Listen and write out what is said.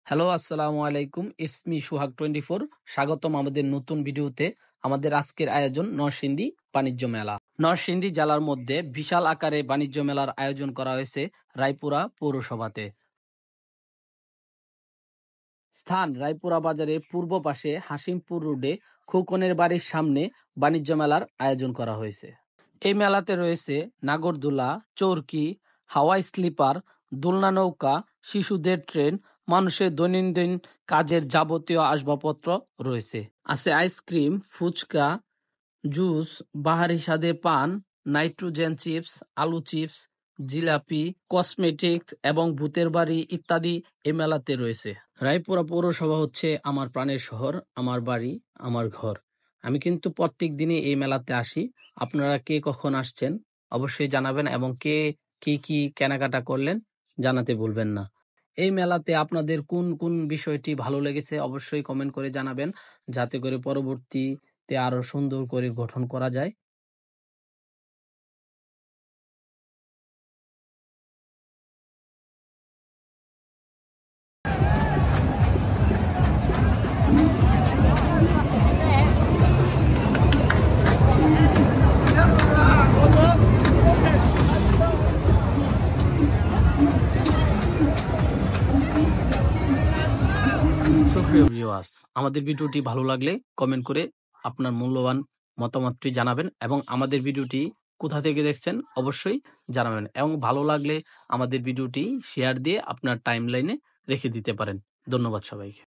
Hello, আসসালামু আলাইকুম। It's me সোহাগ 24। স্বাগতম আমাদের নতুন ভিডিওতে। আমাদের আজকের আয়োজন নরসিংদী বাণিজ্য মেলা। নরসিংদী জেলার মধ্যে বিশাল আকারে বাণিজ্য মেলার আয়োজন করা হয়েছে রায়পুরা পৌরসভাতে। স্থান রায়পুরা বাজারের পূর্ব পাশে হাসিমপুর রোডে খোকনের বাড়ির সামনে বাণিজ্য মেলার আয়োজন করা হয়েছে। এই মেলাতে রয়েছে নাগরদোলা, চরকি, হাওয়াই স্লিপার, দোলনা নৌকা, শিশুদের ট্রেন, মানুষের দৈনন্দিন কাজের যাবতীয় আসবাবপত্র রয়েছে। আছে আইসক্রিম, ফুচকা, জুস, বাহারি স্বাদে পান, নাইট্রোজেন চিপস, আলু চিপস, জিলাপি, কসমেটিক্স এবং ভূতের বাড়ি ইত্যাদি এই মেলাতে রয়েছে। রায়পুরা পৌরসভা হচ্ছে আমার প্রাণের শহর, আমার বাড়ি, আমার ঘর। আমি কিন্তু প্রত্যেক দিনই এই মেলাতে আসি। আপনারা কে কখন আসছেন অবশ্যই জানাবেন, এবং কে কি কি কেনাকাটা করলেন জানাতে ভুলবেন না। এই মেলাতে আপনাদের কোন কোন বিষয়টি ভালো লেগেছে অবশ্যই কমেন্ট করে জানাবেন, যাতে করে পরবর্তীতে আরো সুন্দর করে গঠন করা যায়। সুপ্রিয় ভিউয়ার্স, আমাদের ভিডিওটি ভালো লাগলে কমেন্ট করে আপনার মূল্যবান মতামতটি জানাবেন, এবং আমাদের ভিডিওটি কোথা থেকে দেখছেন অবশ্যই জানাবেন, এবং ভালো লাগলে আমাদের ভিডিওটি শেয়ার দিয়ে আপনার টাইমলাইনে রেখে দিতে পারেন। ধন্যবাদ সবাইকে।